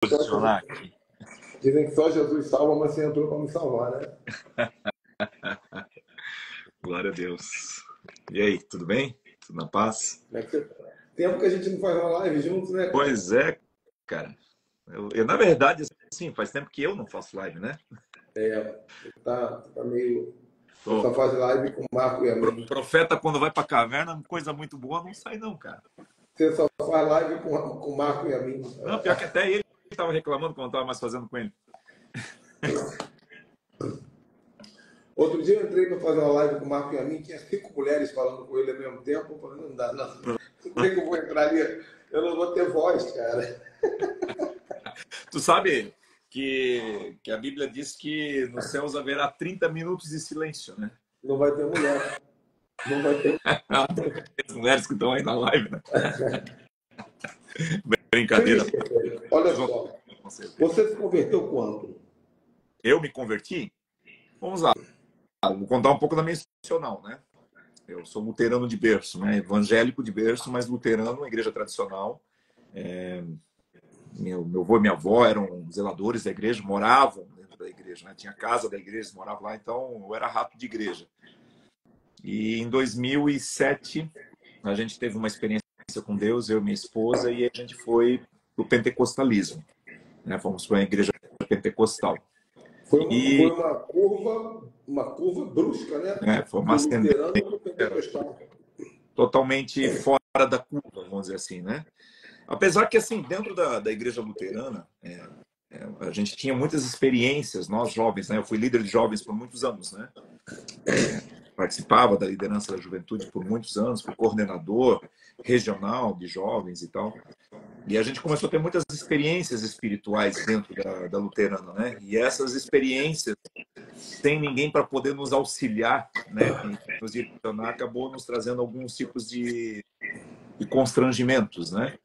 posicionar aqui. Dizem que só Jesus salva, mas você entrou para me salvar, né? Glória a Deus. E aí, tudo bem? Tudo na paz? Como é que você tá? Tempo que a gente não faz uma live juntos, né, cara? Pois é, cara. Na verdade, assim, faz tempo que eu não faço live, né? Tá meio... Você só faz live com o Marco e a mim. Profeta, quando vai pra caverna, coisa muito boa não sai não, cara. Você só faz live com o Marco e a mim. Não, pior que até ele estava reclamando quando eu estava mais fazendo com ele. Outro dia eu entrei para fazer uma live com o Marco e a mim, tinha 5 mulheres falando com ele ao mesmo tempo. Eu falei, não dá, não. Como é que eu vou entrar ali? Eu não vou ter voz, cara. Tu sabe que a Bíblia diz que nos céus haverá 30 minutos de silêncio, né? Não vai ter mulher. Não vai ter. As mulheres que estão aí na live, né? Brincadeira. Olha só. Você se converteu quando? Eu me converti? Vamos lá. Vou contar um pouco da minha institucional, né? Eu sou luterano de berço, né? Evangélico de berço, mas luterano, igreja tradicional. Meu avô e minha avó eram zeladores da igreja, moravam dentro da igreja, né? Tinha casa da igreja, morava lá, então eu era rato de igreja. E em 2007 a gente teve uma experiência com Deus, eu e minha esposa, e a gente foi pro pentecostalismo, né? Fomos para uma igreja pentecostal. Foi uma curva brusca, né? Foi uma ascendência totalmente fora da curva, vamos dizer assim, né? Apesar que, assim, dentro da igreja luterana, a gente tinha muitas experiências, nós jovens, né? Eu fui líder de jovens por muitos anos, né? Participava da liderança da juventude por muitos anos, fui coordenador regional de jovens e tal. E a gente começou a ter muitas experiências espirituais dentro da luterana, né? E essas experiências, sem ninguém para poder nos auxiliar, né? E nos direcionar, acabou nos trazendo alguns tipos de constrangimentos, né?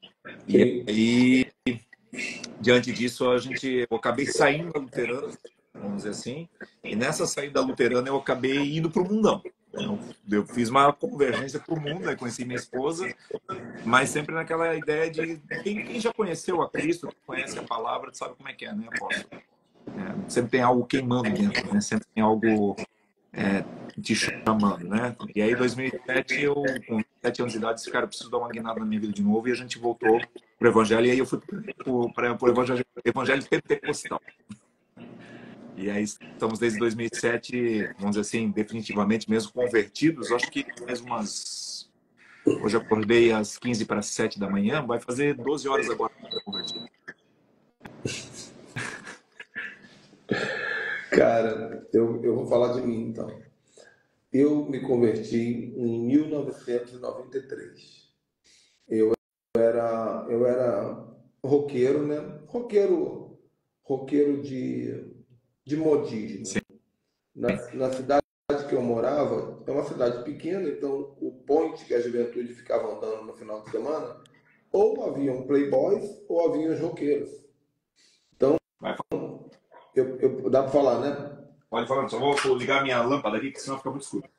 E aí, diante disso, eu acabei saindo da luterana, vamos dizer assim, e nessa saída da luterana eu acabei indo para o mundão. Eu fiz uma convergência para o mundo, aí conheci minha esposa, mas sempre naquela ideia de quem já conheceu a Cristo, quem conhece a palavra, sabe como é que é, né, apóstolo? Sempre tem algo queimando dentro, né? Sempre tem algo te chamando, né? E aí, em 2007, eu, com 7 anos de idade, disse, cara, eu preciso dar uma guinada na minha vida de novo, e a gente voltou para o Evangelho, e aí eu fui para o Evangelho Pentecostal. E aí estamos desde 2007, vamos dizer assim, definitivamente mesmo convertidos. Acho que mais umas... Hoje eu acordei às 15 para 7 da manhã, vai fazer 12 horas agora para convertido. Cara, eu vou falar de mim, então. Eu me converti em 1993. Eu era roqueiro, né? Roqueiro de modismo. Sim. Na cidade que eu morava, é uma cidade pequena, então o point que a juventude ficava andando no final de semana, ou haviam playboys ou haviam os roqueiros. Então, dá para falar, né? Pode falar, só vou ligar minha lâmpada aqui, que senão fica muito escuro.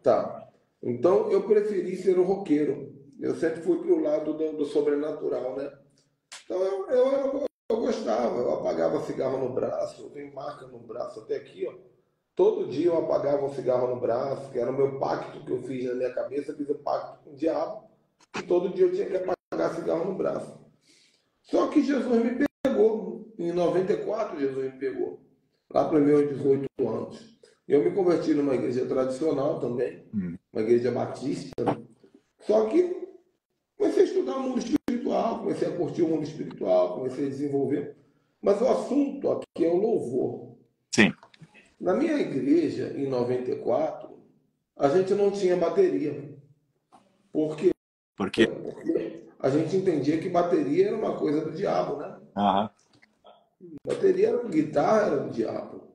Tá. Então, eu preferi ser um roqueiro. Eu sempre fui pro lado do sobrenatural, né? Então, eu gostava. Eu apagava cigarro no braço. Eu tenho marca no braço até aqui, ó. Todo dia eu apagava um cigarro no braço, que era o meu pacto que eu fiz na minha cabeça. Eu fiz um pacto com o diabo. E todo dia eu tinha que apagar cigarro no braço. Só que Jesus me pegou. Em 94, Jesus me pegou. Lá para os meus 18 anos. Eu me converti numa igreja tradicional também, uma igreja batista. Só que comecei a estudar o mundo espiritual, comecei a curtir o mundo espiritual, comecei a desenvolver. Mas o assunto aqui é o louvor. Sim. Na minha igreja, em 94, a gente não tinha bateria. Por quê? Porque a gente entendia que bateria era uma coisa do diabo, né? Bateria era guitarra, era do diabo.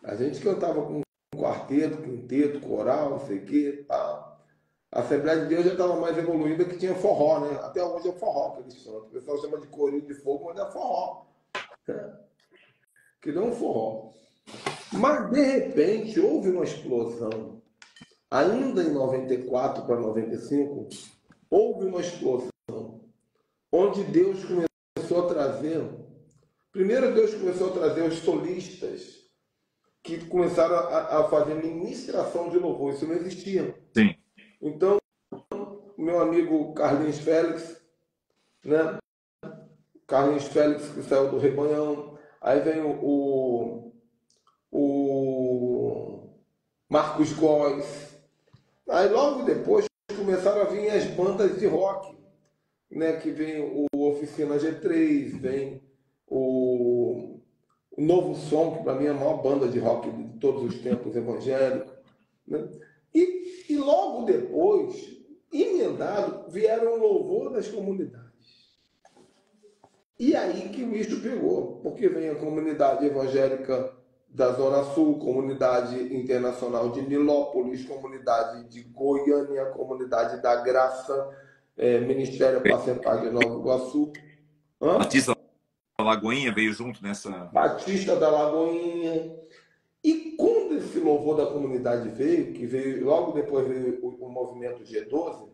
A gente cantava com quarteto, quinteto, coral, não sei o quê. Tá? A Assembleia de Deus já estava mais evoluída, que tinha forró, né? Até hoje é forró que eles chamam. O pessoal chama de corinho de fogo, mas é forró. Que não é um forró. Mas, de repente, houve uma explosão. Ainda em 94 para 95, houve uma explosão. Onde Deus começou a trazer Primeiro Deus começou a trazer os solistas que começaram a fazer ministração de louvor. Isso não existia. Sim. Então, meu amigo Carlinhos Félix, né? Carlinhos Félix, que saiu do Rebanhão. Aí vem o Marcos Góes. Aí logo depois começaram a vir as bandas de rock, né? Que vem o Oficina G3, vem o Novo Som, que para mim é a maior banda de rock de todos os tempos, evangélico, né? E logo depois, emendado, vieram o louvor das comunidades. E aí que o bicho pegou, porque vem a comunidade evangélica da Zona Sul, comunidade internacional de Nilópolis, comunidade de Goiânia, comunidade da Graça, Ministério Passeparque de Nova Iguaçu. Batista da Lagoinha veio junto nessa... Batista da Lagoinha. E quando esse louvor da comunidade veio, que veio logo depois veio o movimento G12,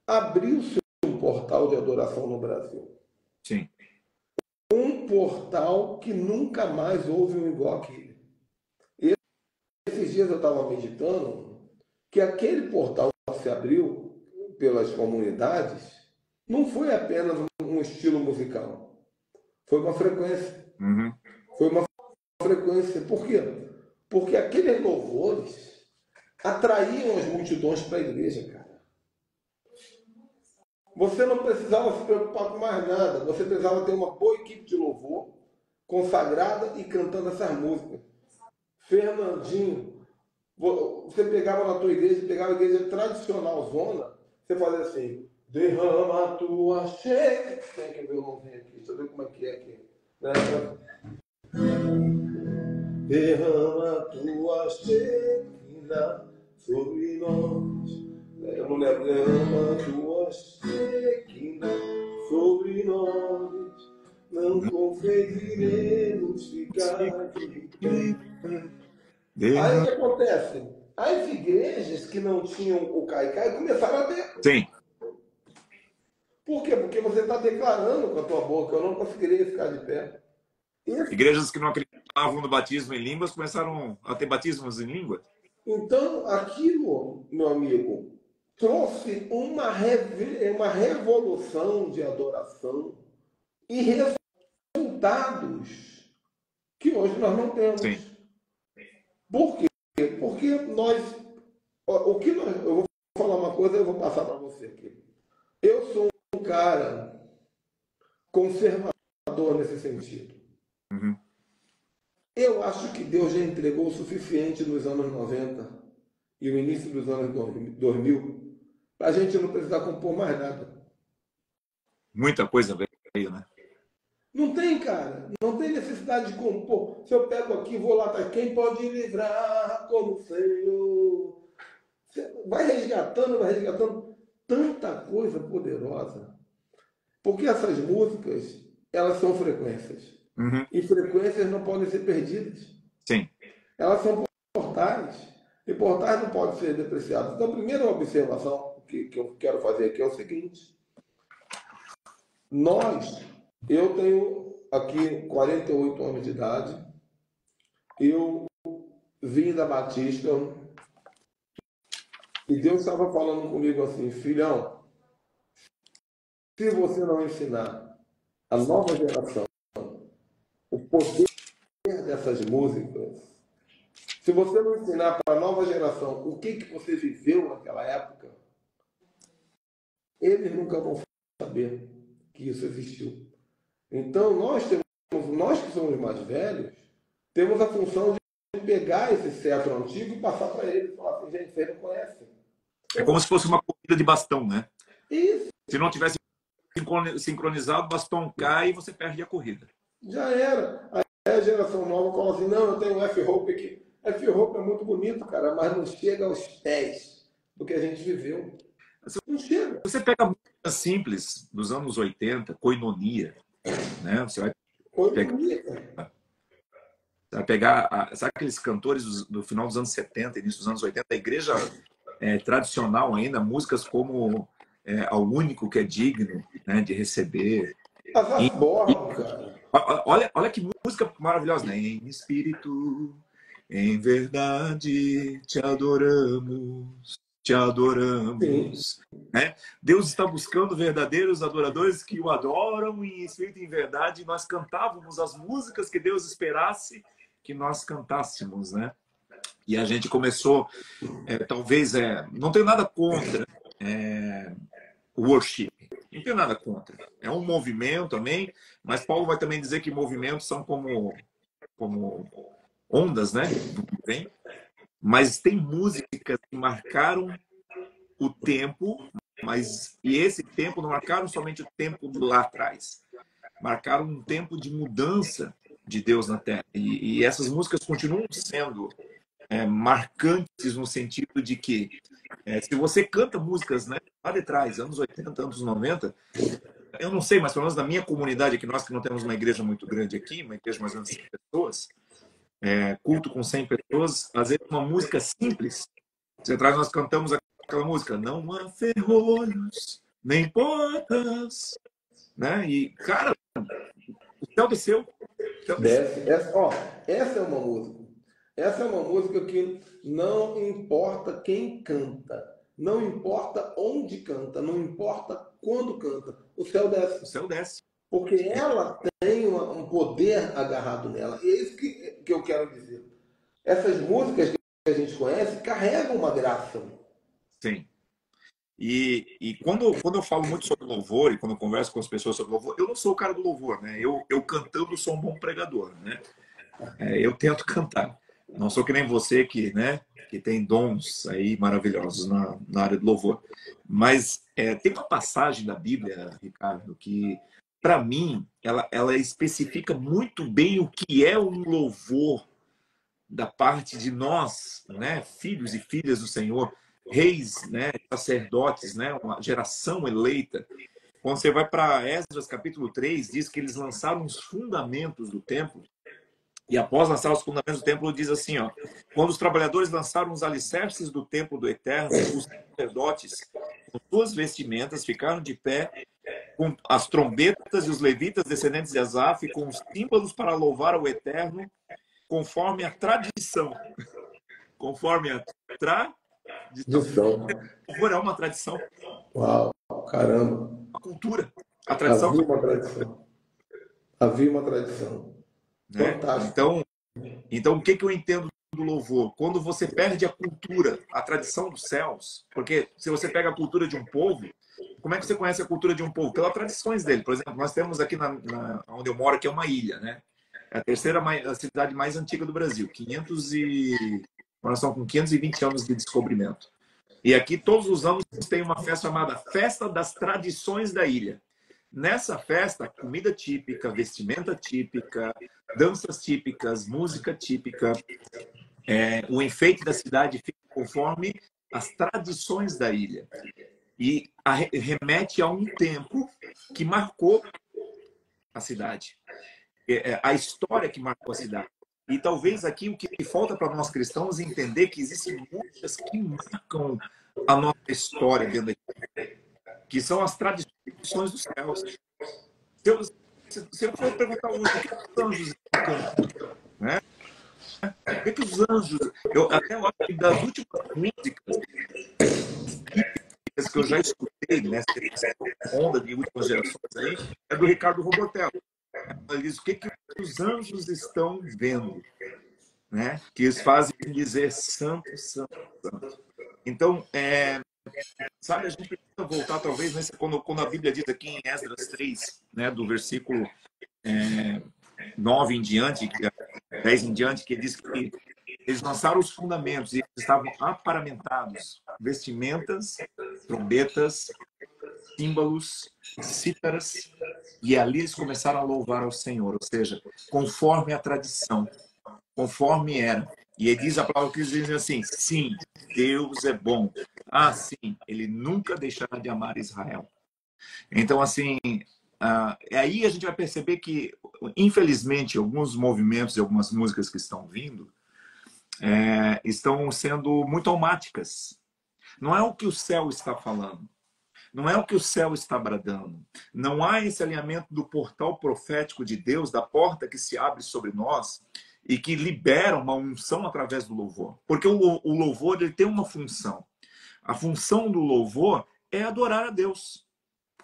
abriu-se um portal de adoração no Brasil. Sim. Um portal que nunca mais houve um igual aquele. Esses dias eu estava meditando que aquele portal que se abriu pelas comunidades não foi apenas um estilo musical. Foi uma frequência. Uhum. Foi uma frequência. Por quê? Porque aqueles louvores atraíam as multidões para a igreja, cara. Você não precisava se preocupar com mais nada. Você precisava ter uma boa equipe de louvor, consagrada e cantando essas músicas. Fernandinho, você pegava na tua igreja, pegava a igreja tradicional zona, você fazia assim, derrama a tua cheia. Tem que ver o nome aqui, deixa eu ver como é que é aqui. Derrama a tua cheia sobre nós. Eu não lembro. Derrama a tua cheia sobre nós. Não confediremos ficar aqui. Aí o que acontece? As igrejas que não tinham o caicai começaram a ter. Sim. Por quê? Porque você está declarando com a tua boca, eu não conseguiria ficar de pé. Igrejas que não acreditavam no batismo em línguas começaram a ter batismos em língua. Então, aquilo, meu amigo, trouxe uma revolução de adoração e resultados que hoje nós não temos. Sim. Por quê? Porque nós... eu vou falar uma coisa e eu vou passar para você aqui. Eu sou um cara conservador nesse sentido. Uhum. Eu acho que Deus já entregou o suficiente nos anos 90 e o início dos anos 2000 para a gente não precisar compor mais nada. Muita coisa veio, né? Não tem, cara. Não tem necessidade de compor. Se eu pego aqui, vou lá, tá? Quem pode livrar como o Senhor? Você vai resgatando tanta coisa poderosa. Porque essas músicas, elas são frequências. Uhum. E frequências não podem ser perdidas. Sim. Elas são portais. E portais não podem ser depreciados. Então, a primeira observação que eu quero fazer aqui é o seguinte. Eu tenho aqui 48 anos de idade. Eu vim da Batista. E Deus estava falando comigo assim, filhão, se você não ensinar a nova geração o poder dessas músicas, se você não ensinar para a nova geração o que você viveu naquela época, eles nunca vão saber que isso existiu. Então, nós que somos mais velhos, temos a função de pegar esse cetro antigo e passar para eles e falar assim, gente, vocês não conhecem. É como se fosse uma corrida de bastão, né? Isso. Se não tivesse sincronizado, o bastão cai e você perde a corrida. Já era. Aí a geração nova fala assim, não, eu tenho um F-Hope aqui. F-Hope é muito bonito, cara, mas não chega aos pés do que a gente viveu. Não chega. Você pega músicas simples dos anos 80, Koinonia, né? Você vai pegar, sabe aqueles cantores do final dos anos 70, início dos anos 80, a igreja tradicional ainda, músicas como Ao Único que é Digno, né, de Receber. As Born, cara. Olha que música maravilhosa, né? Em espírito, em verdade, te adoramos, te Sim. adoramos. Né? Deus está buscando verdadeiros adoradores que o adoram em espírito e em verdade. Nós cantávamos as músicas que Deus esperasse que nós cantássemos, né? E a gente começou, talvez, não tenho nada contra o worship. Não tenho nada contra. É um movimento também, mas Paulo vai também dizer que movimentos são como ondas, né? Vem. Mas tem músicas que marcaram o tempo, e esse tempo não marcaram somente o tempo lá atrás. Marcaram um tempo de mudança de Deus na Terra. E essas músicas continuam sendo marcantes no sentido de que se você canta músicas, né, lá de trás, anos 80, anos 90, eu não sei, mas pelo menos na minha comunidade, que nós que não temos uma igreja muito grande aqui, uma igreja mais ou menos de 100 pessoas, culto com 100 pessoas, às vezes uma música simples. Você traz, nós cantamos aquela música, não há ferrolhos, nem portas, né? E, cara, o céu desceu. O céu desceu. Desce. Essa é uma música. Essa é uma música que não importa quem canta, não importa onde canta, não importa quando canta, o céu O desce. céu desce. Porque ela tem um poder agarrado nela. E é isso que eu quero dizer. Essas músicas que a gente conhece carregam uma graça. Sim. E quando eu falo muito sobre louvor e quando eu converso com as pessoas sobre louvor, eu não sou o cara do louvor, né? Eu cantando sou um bom pregador, né? Eu tento cantar. Não sou que nem você que, né, que tem dons aí maravilhosos na área do louvor. Mas tem uma passagem da Bíblia, Ricardo, que para mim ela especifica muito bem o que é um louvor da parte de nós, né, filhos e filhas do Senhor, reis, né, sacerdotes, né, uma geração eleita. Quando você vai para Esdras capítulo 3, diz que eles lançaram os fundamentos do templo. E após lançar os fundamentos do templo, diz assim, ó: quando os trabalhadores lançaram os alicerces do templo do Eterno, os sacerdotes, com suas vestimentas, ficaram de pé, com as trombetas e os levitas descendentes de Asaf, com os símbolos para louvar o Eterno, conforme a tradição. Conforme a tradição. Tradição. O louvor é uma tradição, Uau, caramba. uma cultura. A tradição Havia foi, uma tradição. Havia uma tradição. né? Fantástico. Então, o que eu entendo do louvor? Quando você perde a cultura, a tradição dos céus, porque se você pega a cultura de um povo, como é que você conhece a cultura de um povo? Pelas tradições dele. Por exemplo, nós temos aqui onde eu moro, que é uma ilha, né? É a terceira a cidade mais antiga do Brasil. Nós estamos com 520 anos de descobrimento. E aqui, todos os anos, tem uma festa chamada Festa das Tradições da Ilha. Nessa festa, comida típica, vestimenta típica, danças típicas, música típica, o enfeite da cidade fica conforme as tradições da ilha. E remete a um tempo que marcou a cidade, a história que marcou a cidade. E talvez aqui o que falta para nós cristãos é entender que existem músicas que marcam a nossa história dentro da igreja, que são as tradições dos céus. Se eu for perguntar hoje, o que os anjos estão cantando? Né? O que os anjos... até eu acho que das últimas músicas que eu já escutei nessa onda de últimas gerações aí, é do Ricardo Robotello. Ele diz o que os anjos estão vendo, né? Que eles fazem dizer santo, santo, santo. Então, sabe, a gente precisa voltar talvez quando a Bíblia diz aqui em Esdras 3, né, do versículo 9 em diante, 10 em diante, que diz que eles lançaram os fundamentos e eles estavam aparamentados, vestimentas, trombetas, símbolos, cítaras, e ali eles começaram a louvar ao Senhor, ou seja, conforme a tradição, conforme era. E ele diz a palavra que eles dizem assim: sim, Deus é bom. Ah, sim, ele nunca deixará de amar Israel. Então, assim, aí a gente vai perceber que, infelizmente, alguns movimentos e algumas músicas que estão vindo estão sendo muito almáticas. Não é o que o céu está falando. não é o que o céu está bradando. Não há esse alinhamento do portal profético de Deus, da porta que se abre sobre nós e que libera uma unção através do louvor. Porque o louvor ele tem uma função. A função do louvor é adorar a Deus.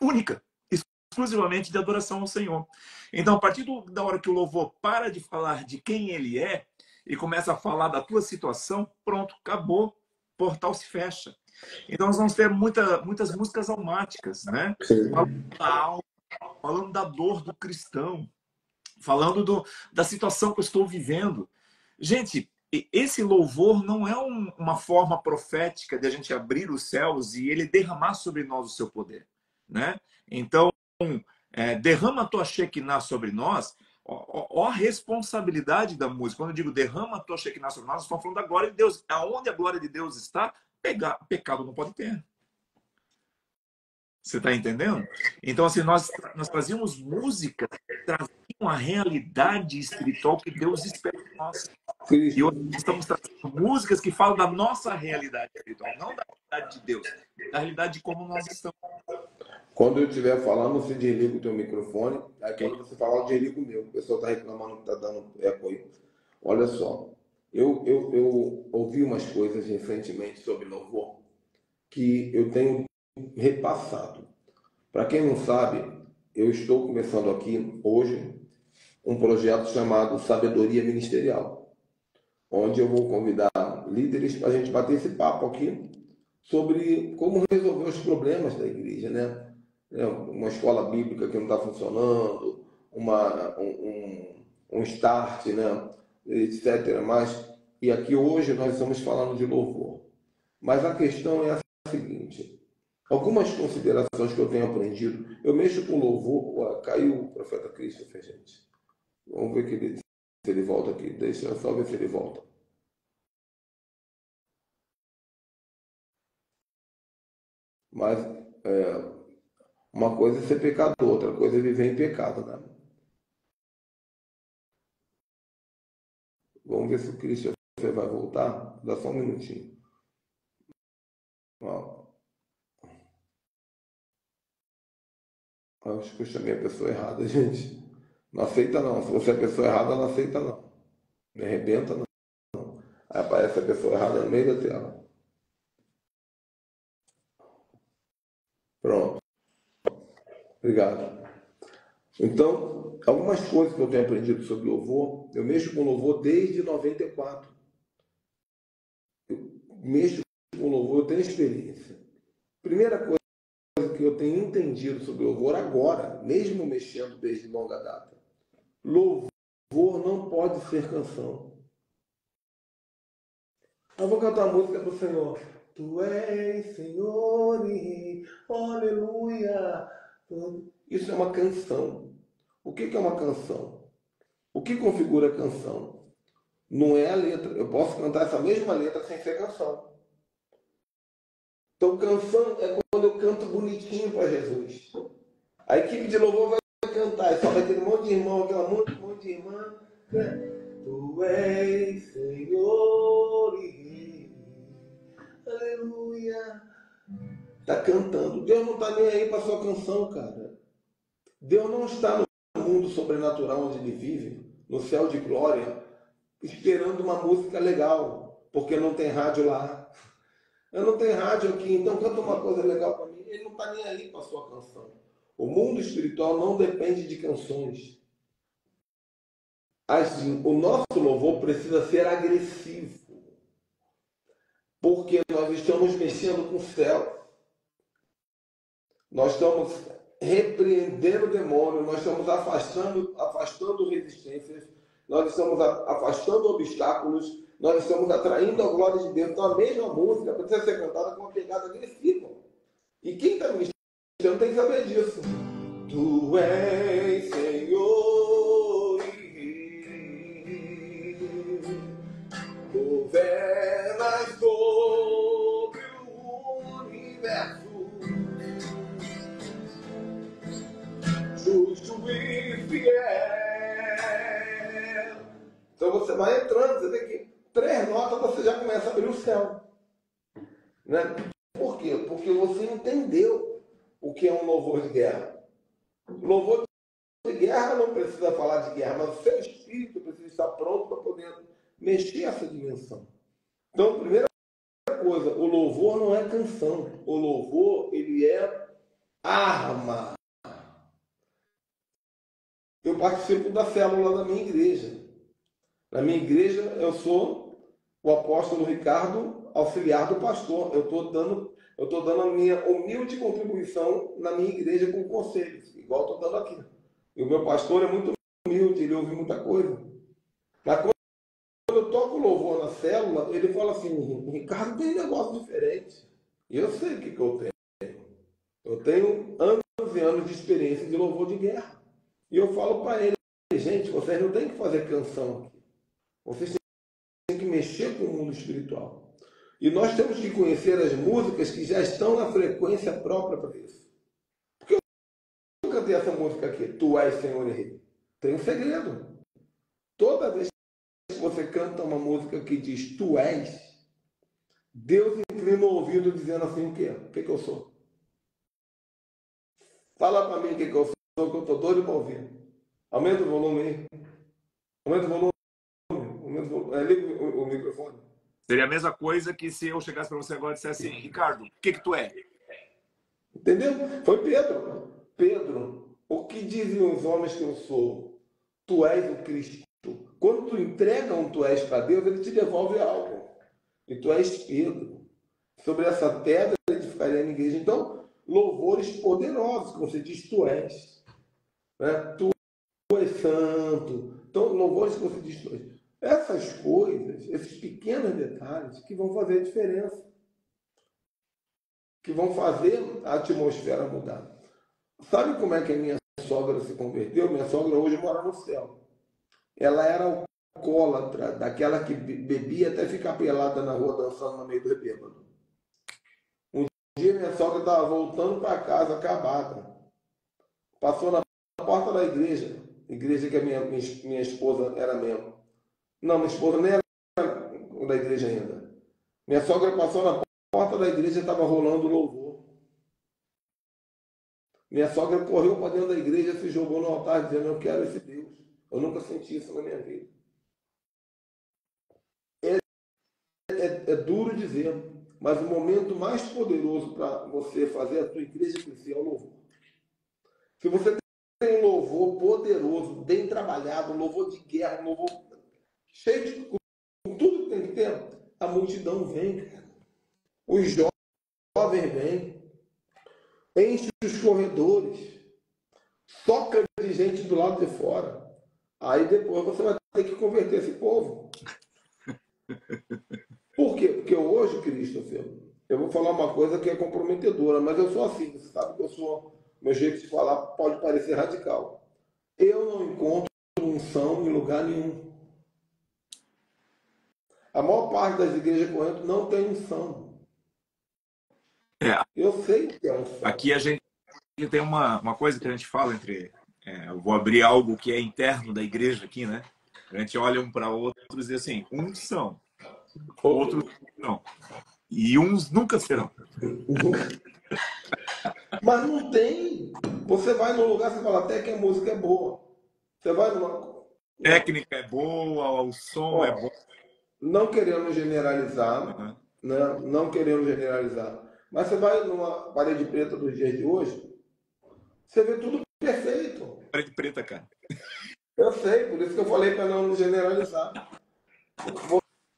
Única, exclusivamente de adoração ao Senhor. Então, a partir da hora que o louvor para de falar de quem ele é e começa a falar da tua situação, pronto, acabou, o portal se fecha. Então, nós vamos ter muitas músicas almáticas, né? Falando da alma, falando da dor do cristão, falando da situação que eu estou vivendo. Gente, esse louvor não é uma forma profética de a gente abrir os céus e ele derramar sobre nós o seu poder, né? Então, derrama a tua Shekinah sobre nós. Ó a responsabilidade da música. Quando eu digo derrama a tua Shekinah sobre nós, nós estamos falando da glória de Deus. Aonde a glória de Deus está, pecado não pode ter. Você está entendendo? Então, assim, nós fazíamos música que traziam a realidade espiritual que Deus espera de nós. E hoje estamos trazendo músicas que falam da nossa realidade espiritual, não da realidade de Deus, da realidade de como nós estamos. Quando eu estiver falando, você desliga o teu microfone. Aí quando você falar, eu desligo o meu. O pessoal está reclamando que está dando eco aí. Olha só, eu ouvi umas coisas recentemente sobre louvor que eu tenho repassado. Para quem não sabe, eu estou começando aqui hoje um projeto chamado Sabedoria Ministerial, onde eu vou convidar líderes para a gente bater esse papo aqui sobre como resolver os problemas da igreja, né? Uma escola bíblica que não está funcionando, um start, né? Etc. E aqui hoje nós estamos falando de louvor. Mas a questão é a seguinte: algumas considerações que eu tenho aprendido, eu mexo com louvor. Caiu o profeta Christopher, gente. Vamos ver se ele volta aqui. Deixa eu só ver se ele volta. Mas uma coisa é ser pecador, outra coisa é viver em pecado, né? Vamos ver se o Christian vai voltar. Dá só um minutinho. Acho que eu chamei a pessoa errada, gente. Não aceita não. Se você é a pessoa errada, não aceita não. Me arrebenta não. Aí aparece a pessoa errada no meio da tela. Pronto. Obrigado. Então, algumas coisas que eu tenho aprendido sobre louvor, eu mexo com louvor desde 94. Eu mexo com louvor, eu tenho experiência. Primeira coisa que eu tenho entendido sobre louvor agora, mesmo mexendo desde longa data, louvor não pode ser canção. Eu vou cantar a música do Senhor. Tu és Senhor e aleluia. Isso é uma canção. O que é uma canção? O que configura a canção? Não é a letra. Eu posso cantar essa mesma letra sem ser canção. Então, canção é quando eu canto bonitinho para Jesus. A equipe de louvor vai cantar. E só vai ter um monte de irmão, aquela monte de irmã. Tu és Senhor e Rei. Aleluia. Está cantando. Deus não está nem aí para sua canção, cara. Deus não está no mundo sobrenatural onde ele vive, no céu de glória, esperando uma música legal, porque não tem rádio lá. Eu não tenho rádio aqui, então canta uma coisa legal para mim. Ele não está nem aí para sua canção. O mundo espiritual não depende de canções. Assim, o nosso louvor precisa ser agressivo, porque nós estamos mexendo com o céu. Nós estamos repreendendo o demônio, nós estamos afastando resistências, nós estamos afastando obstáculos, nós estamos atraindo a glória de Deus. Então a mesma música precisa ser cantada com uma pegada agressiva. E quem está ministrando tem que saber disso. Tu és Senhor e governas sobre o universo. Justo e fiel. Então você vai entrando, você vê que 3 notas você já começa a abrir o céu. Né? Por quê? Porque você entendeu. o que é um louvor de guerra. Louvor de guerra não precisa falar de guerra, mas o seu espírito precisa estar pronto para poder mexer essa dimensão. Então, primeira coisa, o louvor não é canção. O louvor, ele é arma. Eu participo da célula da minha igreja. Na minha igreja, eu sou o apóstolo Ricardo, auxiliar do pastor. Eu estou dando a minha humilde contribuição na minha igreja com conselhos, igual estou dando aqui. E o meu pastor é muito humilde, ele ouve muita coisa. Mas quando eu toco louvor na célula, ele fala assim, o Ricardo tem um negócio diferente. E eu sei o que eu tenho. Eu tenho anos e anos de experiência de louvor de guerra. E eu falo para ele, gente, vocês não têm que fazer canção aqui. Vocês têm que mexer com o mundo espiritual. E nós temos que conhecer as músicas que já estão na frequência própria para isso. Porque eu cantei essa música aqui, Tu és Senhor e Rei. Tem um segredo. Toda vez que você canta uma música que diz Tu és, Deus inclina o ouvido dizendo assim o quê? O que eu sou? Fala para mim o que eu sou, que eu estou doido para ouvir. Aumenta o volume aí. Aumenta o volume. Liga o microfone. Seria a mesma coisa que se eu chegasse para você agora e dissesse assim, Ricardo, o que tu é? Entendeu? Foi Pedro. Pedro, o que dizem os homens que eu sou? Tu és o Cristo. Quando tu entrega um tu és para Deus, ele te devolve algo. E tu és Pedro. Sobre essa pedra edificaria a minha igreja. Então, louvores poderosos, que você diz tu és. Né? Tu és santo. Então, louvores que você diz tu és. Essas coisas, esses pequenos detalhes que vão fazer a diferença. Que vão fazer a atmosfera mudar. Sabe como é que a minha sogra se converteu? Minha sogra hoje mora no céu. Ela era alcoólatra, daquela que bebia até ficar pelada na rua dançando no meio do bêbado. Um dia minha sogra estava voltando para casa acabada. Passou na porta da igreja que a minha esposa era membro. Não, minha esposa nem era da igreja ainda. Minha sogra passou na porta da igreja e estava rolando louvor. Minha sogra correu para dentro da igreja e se jogou no altar dizendo, eu quero esse Deus. Eu nunca senti isso na minha vida. É duro dizer, mas o momento mais poderoso para você fazer a tua igreja crescer é o louvor. Se você tem um louvor poderoso, bem trabalhado, um louvor de guerra, um louvor cheio de com tudo que tem que ter, a multidão vem, cara. Os jovens vêm, enche os corredores, toca de gente do lado de fora. Aí depois você vai ter que converter esse povo. Por quê? Porque hoje, Christopher, eu vou falar uma coisa que é comprometedora, mas eu sou assim, você sabe que eu sou, meu jeito de falar pode parecer radical. Eu não encontro unção em lugar nenhum. A maior parte das igrejas correntes não tem unção. Eu sei que é unção. Aqui a gente tem uma coisa que a gente fala entre... eu vou abrir algo que é interno da igreja aqui, né? A gente olha um para outro e diz assim, uns são, outros não. E uns nunca serão. Mas não tem. Você vai num lugar e fala até que a música é boa. Você vai numa... Técnica é boa, o som é bom. Não querendo generalizar, né? Não querendo generalizar. Mas você vai numa parede preta dos dias de hoje, você vê tudo perfeito. Parede preta, cara. Eu sei, por isso que eu falei para não generalizar.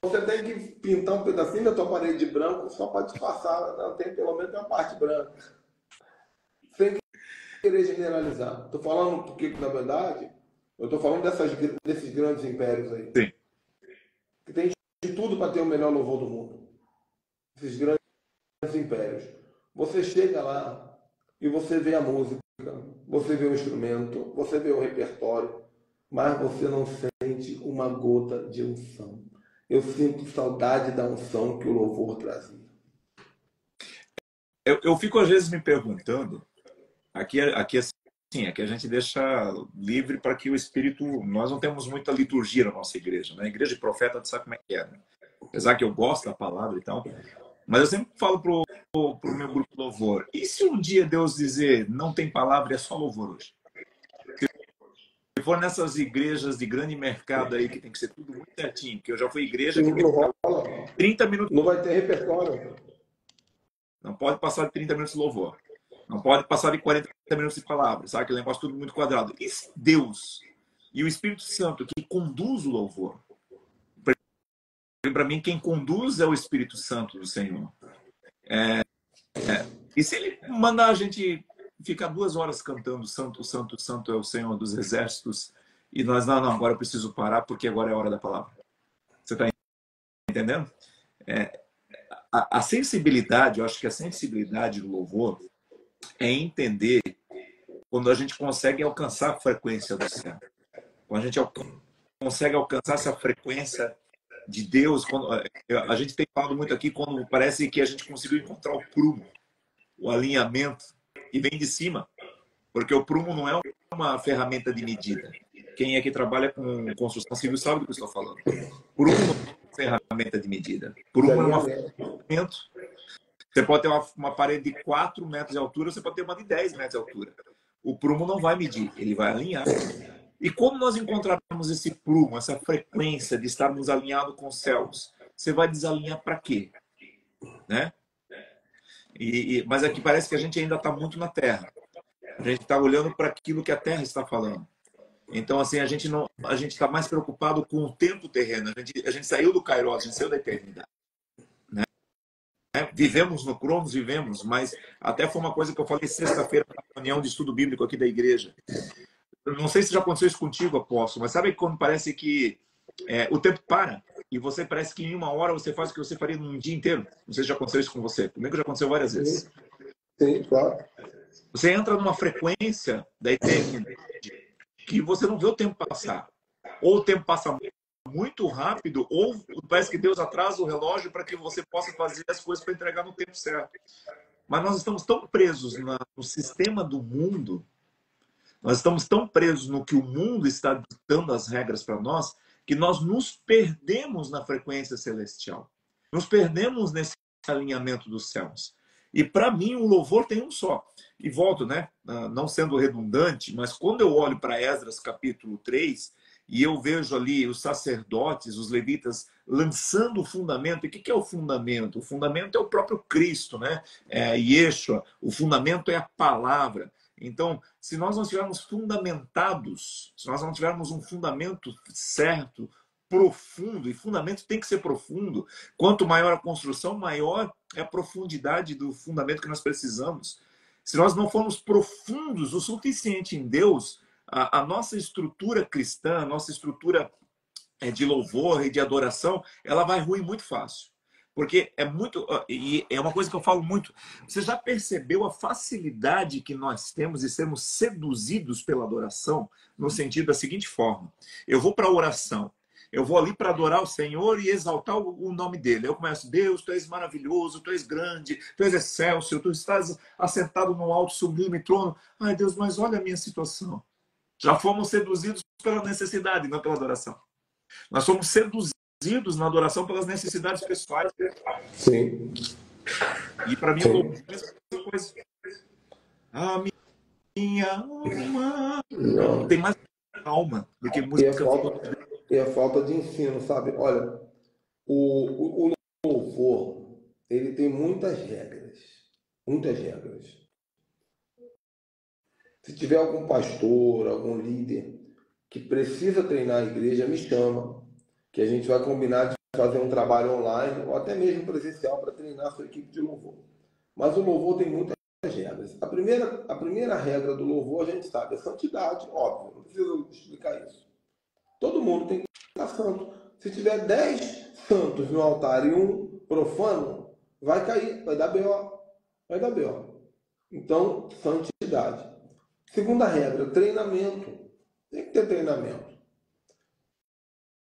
Você tem que pintar um pedacinho da tua parede de branco só para disfarçar. Não, tem pelo menos uma parte branca. Sem querer generalizar. Estou falando porque, na verdade, eu estou falando desses grandes impérios aí. Sim. Que tem de tudo para ter o melhor louvor do mundo. Esses grandes impérios. Você chega lá e você vê a música, você vê o instrumento, você vê o repertório, mas você não sente uma gota de unção. Eu sinto saudade da unção que o louvor trazia. Eu fico às vezes me perguntando, aqui assim, aqui a gente deixa livre para que o Espírito... Nós não temos muita liturgia na nossa igreja, né? A igreja de profeta, tu sabe como é que é, né? Apesar que eu gosto da palavra e tal. Mas eu sempre falo para o meu grupo de louvor. E se um dia Deus dizer, não tem palavra, é só louvor hoje? Se for nessas igrejas de grande mercado aí, que tem que ser tudo muito certinho, porque eu já fui igreja que tem Não rola. 30 minutos. Não vai ter repertório. Não pode passar de 30 minutos de louvor. Não pode passar de 40 minutos de palavra, sabe? Aquele negócio tudo muito quadrado. E se Deus e o Espírito Santo, que conduz o louvor, para mim, quem conduz é o Espírito Santo do Senhor. E se ele mandar a gente ficar 2 horas cantando Santo, Santo, Santo é o Senhor dos Exércitos, e nós, não, agora eu preciso parar porque agora é a hora da palavra. Você está entendendo? A sensibilidade, eu acho que a sensibilidade do louvor é entender quando a gente consegue alcançar a frequência do céu. Quando a gente consegue alcançar essa frequência de Deus, quando, a gente tem falado muito aqui quando parece que a gente conseguiu encontrar o prumo, o alinhamento, e vem de cima. Porque o prumo não é uma ferramenta de medida. Quem é que trabalha com construção civil sabe do que eu estou falando. Prumo não é uma ferramenta de medida. Prumo é um ferramenta. Você pode ter uma parede de 4 metros de altura, você pode ter uma de 10 metros de altura. O prumo não vai medir, ele vai alinhar. E como nós encontrarmos esse prumo, essa frequência de estarmos alinhados com os céus? Você vai desalinhar para quê? Né? Mas aqui parece que a gente ainda está muito na terra. A gente está olhando para aquilo que a terra está falando. Então, assim, a gente está mais preocupado com o tempo terreno. A gente saiu do Kairos, a gente saiu da eternidade. Né? Vivemos no Cronos, vivemos, mas até foi uma coisa que eu falei sexta-feira na reunião de estudo bíblico aqui da igreja. Eu não sei se já aconteceu isso contigo, apóstolo, mas sabe quando parece que o tempo para e você parece que em 1 hora você faz o que você faria num dia inteiro? Não sei se já aconteceu isso com você. Comigo já aconteceu várias vezes. Sim, claro. Você entra numa frequência da eternidade que você não vê o tempo passar. Ou o tempo passa muito rápido, ou parece que Deus atrasa o relógio para que você possa fazer as coisas para entregar no tempo certo. Mas nós estamos tão presos no sistema do mundo, nós estamos tão presos no que o mundo está ditando as regras para nós, que nós nos perdemos na frequência celestial. Nos perdemos nesse alinhamento dos céus. E para mim o louvor tem um só. E volto, né? Não sendo redundante, mas quando eu olho para Esdras capítulo 3 e eu vejo ali os sacerdotes, os levitas lançando o fundamento. E o que é o fundamento? O fundamento é o próprio Cristo, né? Yeshua. O fundamento é a palavra. Então, se nós não estivermos fundamentados, se nós não tivermos um fundamento certo, profundo, e fundamento tem que ser profundo, quanto maior a construção, maior é a profundidade do fundamento que nós precisamos. Se nós não formos profundos o suficiente em Deus, a nossa estrutura cristã, a nossa estrutura de louvor e de adoração, ela vai ruir muito fácil. Porque é muito, e é uma coisa que eu falo muito, você já percebeu a facilidade que nós temos de sermos seduzidos pela adoração? No sentido da seguinte forma: eu vou para a oração, eu vou ali para adorar o Senhor e exaltar o nome dele. Eu começo: Deus, tu és maravilhoso, tu és grande, tu és excelso, tu estás assentado no alto sublime trono. Ai, Deus, mas olha a minha situação. Já fomos seduzidos pela necessidade, não pela adoração. Nós somos seduzidos na adoração pelas necessidades pessoais. Sim. E para mim, eu mesma coisa. A minha alma Não. tem mais alma do que música. E a falta de ensino, sabe? Olha, o louvor, ele tem muitas regras. Muitas regras. Se tiver algum pastor, algum líder que precisa treinar a igreja, me chama, que a gente vai combinar de fazer um trabalho online ou até mesmo presencial para treinar a sua equipe de louvor. Mas o louvor tem muitas regras. A primeira regra do louvor, a gente sabe, é santidade, óbvio, não precisa explicar isso. Todo mundo tem que estar santo. Se tiver 10 santos no altar e um profano, vai cair, vai dar B.O. Vai dar B.O. Então, santidade. Segunda regra, treinamento. Tem que ter treinamento.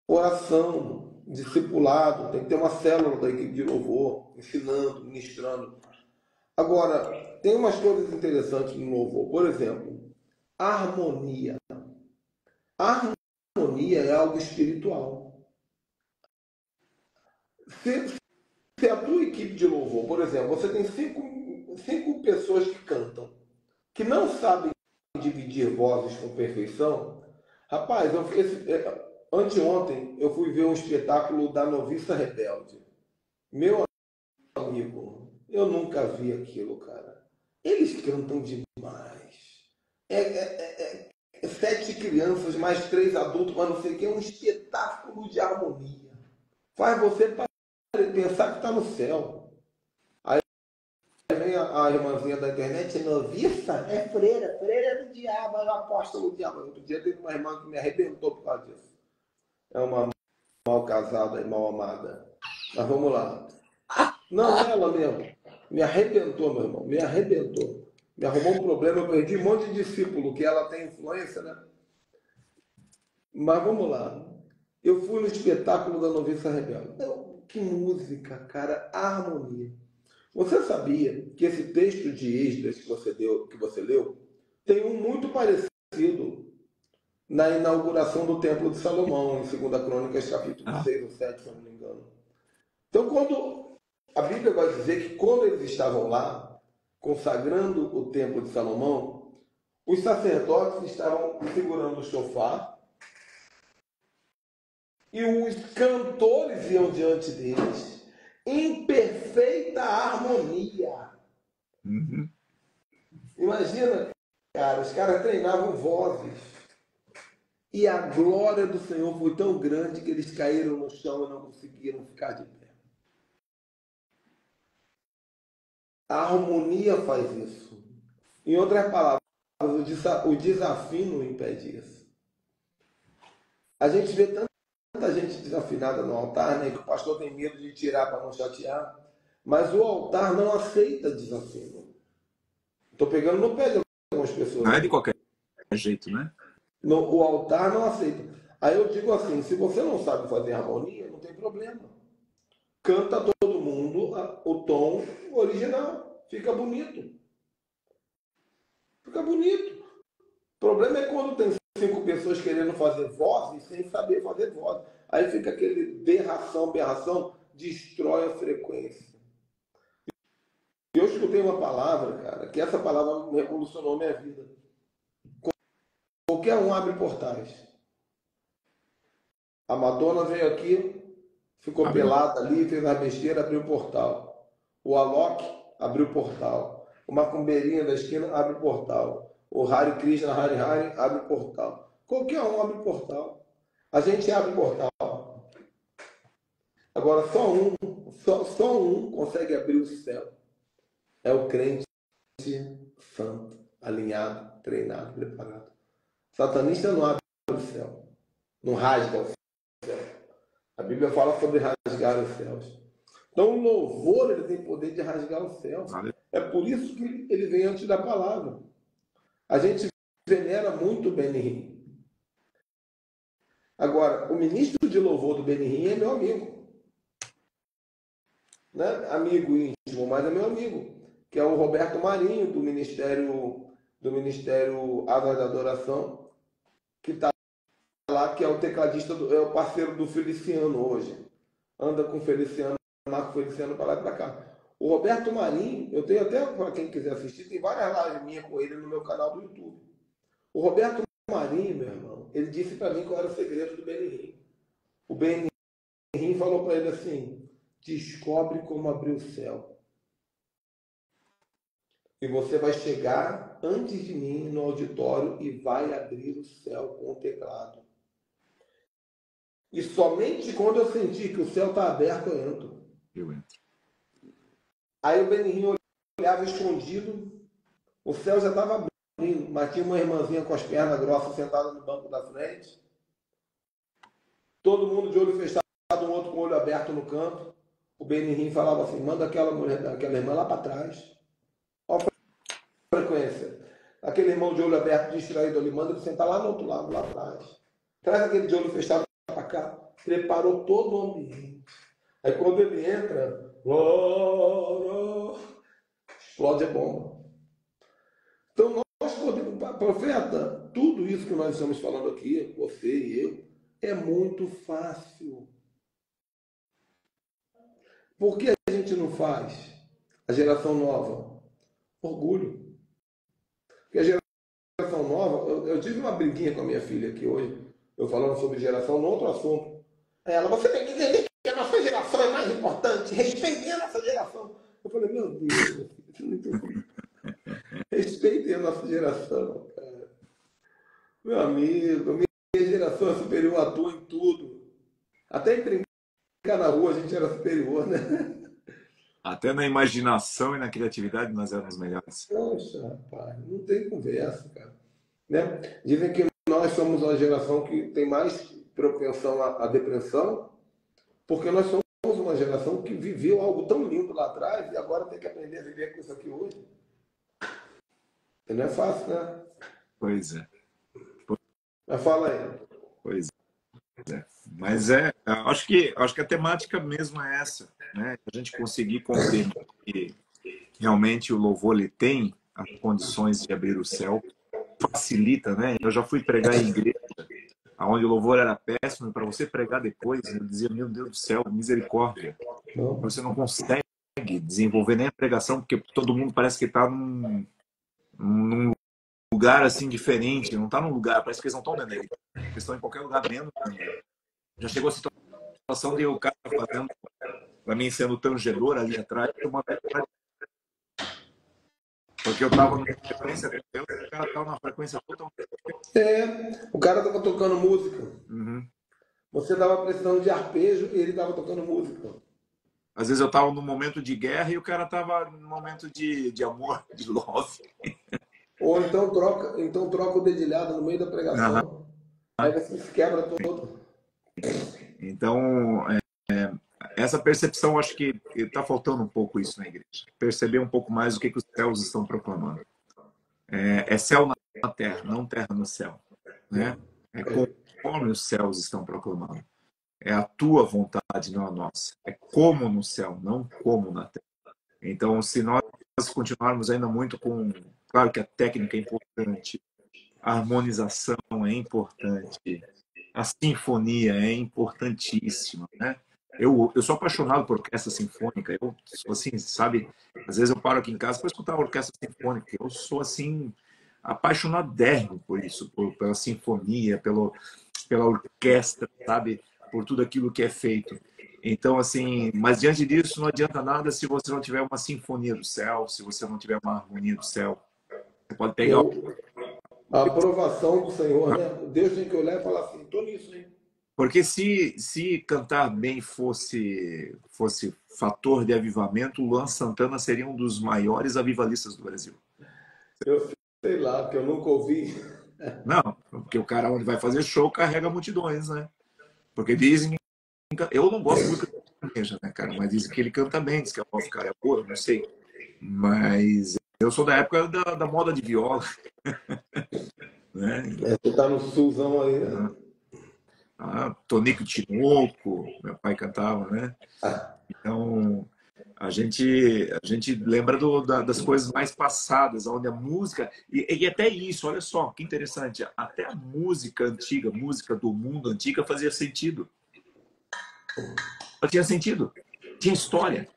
Oração, discipulado, tem que ter uma célula da equipe de louvor, ensinando, ministrando. Agora, tem umas coisas interessantes no louvor. Por exemplo, harmonia. A harmonia é algo espiritual. Se se a tua equipe de louvor, por exemplo, você tem cinco pessoas que cantam, que não sabem dividir vozes com perfeição, rapaz, anteontem eu fui ver um espetáculo da Noviça Rebelde. Meu amigo, eu nunca vi aquilo, cara. Eles cantam demais. 7 crianças, mais 3 adultos, mas não sei o que, é um espetáculo de harmonia. Faz você pensar que está no céu. Aí vem a irmãzinha da internet, noviça? É freira, freira do diabo, é o apóstolo do diabo. Outro dia teve uma irmã que me arrebentou por causa disso. É uma mal casada e mal amada. Mas vamos lá. Não, ela mesmo. Me arrebentou, meu irmão. Me arrebentou. Me arrumou um problema, eu perdi um monte de discípulo, que ela tem influência, né? Mas vamos lá. Eu fui no espetáculo da Noviça Rebelde. Que música, cara, a harmonia. Você sabia que esse texto de Esdras que você leu, tem um muito parecido na inauguração do Templo de Salomão, em 2 Crônicas, capítulo 6 ou 7, se eu não me engano. Então, quando a Bíblia vai dizer que quando eles estavam lá, consagrando o Templo de Salomão, os sacerdotes estavam segurando o shofar e os cantores iam diante deles em perfeita harmonia. Uhum. Imagina, cara, os caras treinavam vozes e a glória do Senhor foi tão grande que eles caíram no chão e não conseguiram ficar de pé. A harmonia faz isso. Em outras palavras, o desafio impede isso. A gente vê tanta gente desafinada no altar, né, que o pastor tem medo de tirar para não chatear, mas o altar não aceita desafio. Estou pegando no pé de algumas pessoas. Não é de qualquer jeito, né? O altar não aceita. Aí eu digo assim, se você não sabe fazer harmonia, não tem problema. Canta todo mundo o tom original. Fica bonito. Fica bonito. O problema é quando tem 5 pessoas querendo fazer voz e sem saber fazer voz. Aí fica aquele berração, destrói a frequência. Eu escutei uma palavra, cara, que essa palavra revolucionou minha vida. Qualquer um abre portais. A Madonna veio aqui, ficou pelada ali, fez uma besteira, abriu o portal. O Alok abriu o portal. O Macumbeirinha da esquina abre o portal. O Hare Krishna, Hare Hare, abre o portal. Qualquer um abre o portal. A gente abre o portal. Agora, só um consegue abrir o céu. É o crente santo, alinhado, treinado, preparado. Satanista não abre o céu. Não rasga o céu. A Bíblia fala sobre rasgar os céus. Então, o louvor ele tem poder de rasgar o céu. É por isso que ele vem antes da palavra. A gente venera muito o Benihim. Agora, o ministro de louvor do Benihim é meu amigo. Né? Amigo íntimo, mas é meu amigo. Que é o Roberto Marinho, do Ministério Asas da Adoração, que está lá, que é o tecladista, é o parceiro do Feliciano hoje. Anda com o Feliciano, Marco Feliciano para lá e para cá. O Roberto Marinho, eu tenho até, para quem quiser assistir, tem várias lives minhas com ele no meu canal do YouTube. O Roberto Marinho, meu irmão, ele disse para mim qual era o segredo do Benihim. O Benihim falou para ele assim, descobre como abrir o céu. E você vai chegar antes de mim no auditório e vai abrir o céu com o teclado. E somente quando eu sentir que o céu está aberto, eu entro. Aí o Benihim olhava escondido, o céu já estava abrindo, mas tinha uma irmãzinha com as pernas grossas sentada no banco da frente. Todo mundo de olho fechado, um outro com o olho aberto no canto. O Benihim falava assim, manda aquela irmã lá para trás. Olha a frequência. Aquele irmão de olho aberto, distraído ali, manda ele sentar lá no outro lado, lá atrás. Traz aquele de olho fechado para cá. Preparou todo o ambiente. Aí quando ele entra, explode a bomba. Então nós podemos, profeta, tudo isso que nós estamos falando aqui, você e eu, é muito fácil. Porque a gente não faz? A geração nova? Orgulho. Porque a geração nova, eu tive uma briguinha com a minha filha aqui hoje, eu falando sobre geração, no outro assunto. Ela, você tem que entender que a nossa geração é mais importante, respeitem a nossa geração. Eu falei, meu Deus, você não entendeu. Respeitem a nossa geração, cara. Meu amigo, minha geração é superior a tua em tudo. Até em brincar na rua a gente era superior, né? Até na imaginação e na criatividade nós éramos melhores. Poxa, rapaz, não tem conversa, cara. Né? Dizem que nós somos a geração que tem mais propensão à depressão, porque nós somos uma geração que viveu algo tão lindo lá atrás e agora tem que aprender a viver com isso aqui hoje. E não é fácil, né? Pois é. Mas fala aí. Pois é. Mas acho que a temática mesmo é essa, né? A gente conseguir compreender que realmente o louvor ele tem as condições de abrir o céu, facilita, né? Eu já fui pregar em igreja onde o louvor era péssimo, e para você pregar depois, eu dizia, meu Deus do céu, misericórdia. Não. Você não consegue desenvolver nem a pregação, porque todo mundo parece que está num lugar assim diferente, não está num lugar, parece que eles não estão dentro dele. Eles estão em qualquer lugar menos. Já chegou a situação de o cara fazendo, para mim, sendo tangedor ali atrás, uma vez porque eu estava numa frequência com Deus, e o cara estava numa frequência totalmente diferente. O cara estava tocando música. Uhum. Você estava precisando de arpejo e ele estava tocando música. Às vezes eu estava num momento de guerra e o cara estava num momento de amor, de love. Ou então troca o dedilhado no meio da pregação. Uhum. Aí você se quebra todo. Então, essa percepção, acho que está faltando um pouco isso na igreja. Perceber um pouco mais o que os céus estão proclamando. É céu na terra, não terra no céu. Né? É conforme os céus estão proclamando. É a tua vontade, não a nossa. É como no céu, não como na terra. Então, se nós continuarmos ainda muito com... Claro que a técnica é importante, a harmonização é importante, a sinfonia é importantíssima, né? Eu sou apaixonado por orquestra sinfônica. Eu sou assim, sabe? Às vezes eu paro aqui em casa para escutar a orquestra sinfônica. Eu sou assim apaixonadérrimo por isso, pela sinfonia, pela orquestra, sabe? Por tudo aquilo que é feito. Então, assim, mas diante disso não adianta nada se você não tiver uma sinfonia do céu, se você não tiver uma harmonia do céu. Você pode pegar a aprovação do Senhor, né? Deus tem que olhar e falar assim, tô nisso, hein? porque se cantar bem fosse fator de avivamento, o Luan Santana seria um dos maiores avivalistas do Brasil. Eu sei lá, porque eu nunca ouvi. Não, porque o cara onde vai fazer show carrega multidões, né? Porque dizem, eu não gosto muito da igreja, né, cara? Mas dizem que ele canta bem, diz que a voz do cara é boa, eu não sei. Mas eu sou da época da moda de viola. Né? Você tá no sulzão aí, né? Tonico Tinoco, meu pai cantava, né? Então, a gente lembra das coisas mais passadas, onde a música... E até isso, olha só, que interessante. Até a música antiga, música do mundo antiga, fazia sentido. Ela tinha sentido. Tinha história.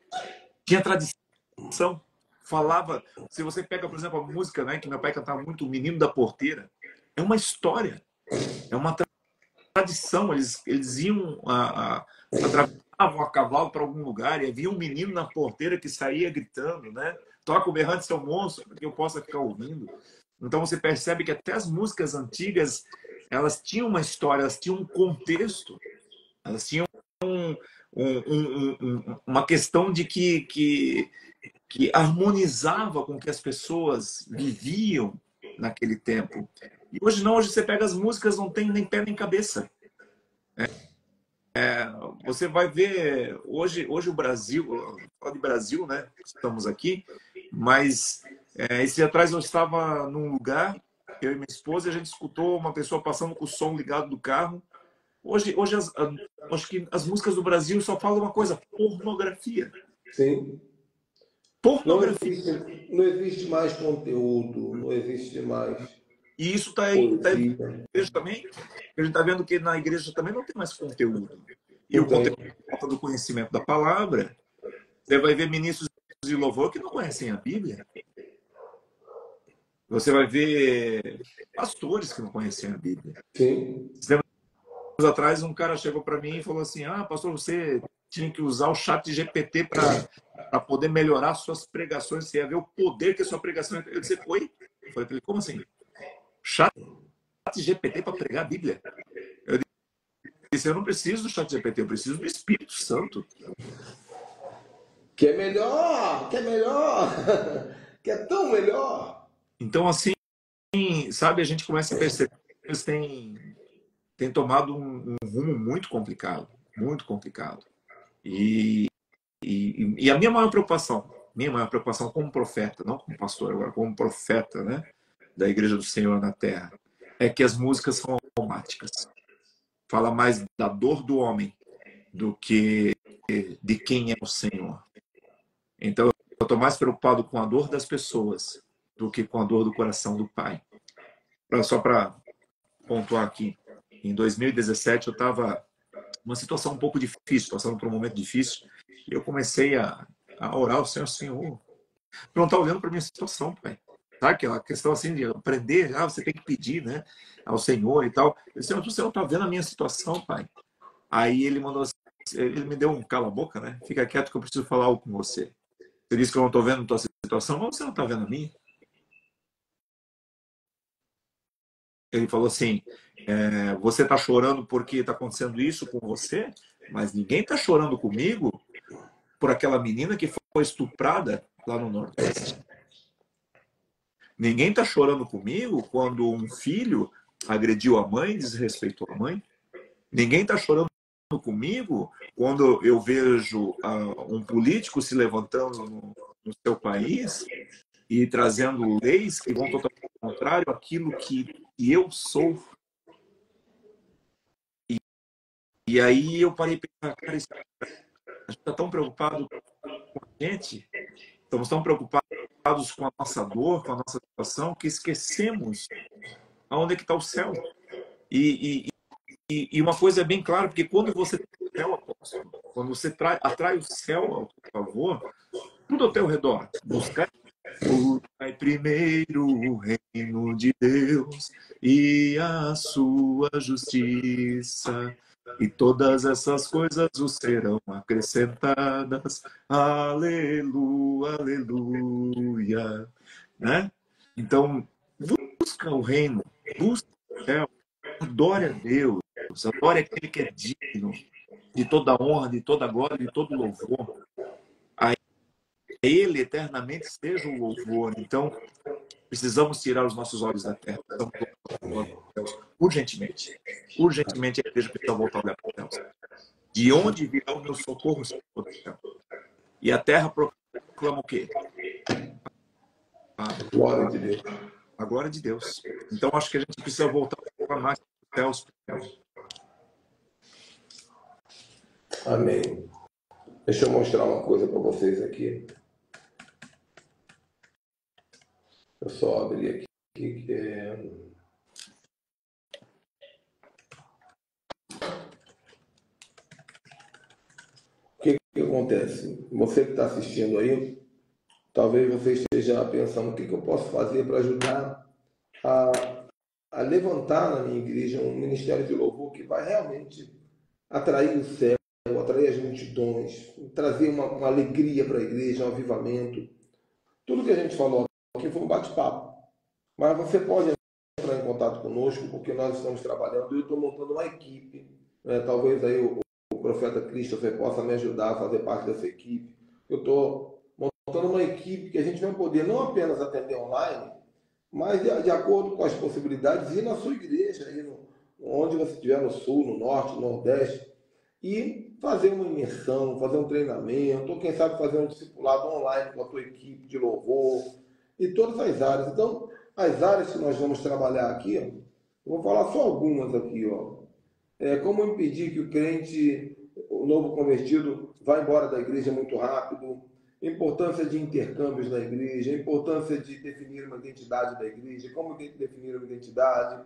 Tinha tradição. Falava... Se você pega, por exemplo, a música, né, que meu pai cantava muito, O Menino da Porteira, é uma história. É uma tradição. Eles iam atravessavam a cavalo para algum lugar e havia um menino na porteira que saía gritando, né? Toca o berrante seu monstro para que eu possa ficar ouvindo. Então você percebe que até as músicas antigas elas tinham uma história, elas tinham um contexto, elas tinham uma questão de que harmonizava com o que as pessoas viviam naquele tempo. E hoje não, hoje você pega as músicas, não tem nem pé nem cabeça. Você vai ver, hoje o Brasil, falo de Brasil, né? Estamos aqui, mas esse dia atrás eu estava num lugar, eu e minha esposa, e a gente escutou uma pessoa passando com o som ligado do carro. Hoje acho que as músicas do Brasil só falam uma coisa: pornografia. Sim. Pornografia. Não existe mais conteúdo, não existe mais. E isso está aí na igreja também. A gente está vendo que na igreja também não tem mais conteúdo. E o conteúdo do conhecimento da palavra. Você vai ver ministros de louvor que não conhecem a Bíblia. Você vai ver pastores que não conhecem a Bíblia. Sim. Anos atrás, um cara chegou para mim e falou assim: ah, pastor, você tinha que usar o chat GPT para poder melhorar suas pregações. Você ia ver o poder que a sua pregação... Eu disse: oi? Eu falei para ele: como assim? Chat GPT para pregar a Bíblia? Eu disse: eu não preciso do chat GPT, eu preciso do Espírito Santo. Que é melhor, que é melhor, que é tão melhor. Então, assim, sabe, a gente começa a perceber que eles têm tomado um rumo muito complicado, muito complicado. E a minha maior preocupação como profeta, não como pastor, agora como profeta, né, da Igreja do Senhor na Terra, é que as músicas são automáticas. Fala mais da dor do homem do que de quem é o Senhor. Então, eu estou mais preocupado com a dor das pessoas do que com a dor do coração do Pai. Só para pontuar aqui, em 2017 eu estava numa situação um pouco difícil, passando por um momento difícil, e eu comecei a orar ao Senhor: Senhor, tu não está olhando para a minha situação, Pai. Sabe aquela questão assim de aprender, você tem que pedir, né, ao Senhor e tal. Eu disse: o Senhor está vendo a minha situação, Pai. Aí ele mandou assim, ele me deu um cala-boca, né? Fica quieto que eu preciso falar algo com você. Você disse que eu não estou vendo a tua situação, mas você não está vendo a minha. Ele falou assim: você está chorando porque está acontecendo isso com você, mas ninguém está chorando comigo por aquela menina que foi estuprada lá no Nordeste. Ninguém está chorando comigo quando um filho agrediu a mãe, desrespeitou a mãe. Ninguém está chorando comigo quando eu vejo um político se levantando no seu país e trazendo leis que vão totalmente ao contrário àquilo que eu sou. E aí eu parei para pensar: cara, a gente está tão preocupado com a gente, estamos tão preocupados com a nossa dor, com a nossa situação, que esquecemos aonde é que está o céu. E uma coisa é bem clara, porque quando você tem o céu, apóstolo, quando você atrai o céu ao seu favor, tudo ao teu redor, buscar primeiro o reino de Deus e a sua justiça, e todas essas coisas os serão acrescentadas. Aleluia, aleluia, né? Então, busca o reino, busca o céu, adore a Deus, adore aquele que é digno de toda honra, de toda glória, de todo louvor. A Ele eternamente seja o louvor. Então, precisamos tirar os nossos olhos da terra. Urgentemente. Urgentemente a igreja precisa voltar a olhar para os céus. De onde virá o meu socorro, Senhor do céu? E a terra proclama o quê? Glória de Deus. A glória de Deus. Então, acho que a gente precisa voltar a proclamar os céus. Amém. Deixa eu mostrar uma coisa para vocês aqui. Eu só abri aqui. O que acontece? Você que está assistindo aí, talvez você esteja pensando: o que eu posso fazer para ajudar a levantar na minha igreja um ministério de louvor que vai realmente atrair o céu, atrair as multidões, trazer uma alegria para a igreja, um avivamento. Tudo que a gente falou aqui foi um bate-papo. Mas você pode entrar em contato conosco, porque nós estamos trabalhando. Eu estou montando uma equipe. Talvez aí o profeta Christopher possa me ajudar a fazer parte dessa equipe. Eu estou montando uma equipe que a gente vai poder não apenas atender online, mas de acordo com as possibilidades, ir na sua igreja, onde você estiver, no sul, no norte, no nordeste, e fazer uma imersão, fazer um treinamento, ou quem sabe fazer um discipulado online com a tua equipe de louvor, e todas as áreas. Então, as áreas que nós vamos trabalhar aqui, eu vou falar só algumas aqui. Como impedir que o crente, o novo convertido, vá embora da igreja muito rápido, importância de intercâmbios na igreja, importância de definir uma identidade da igreja, como definir uma identidade,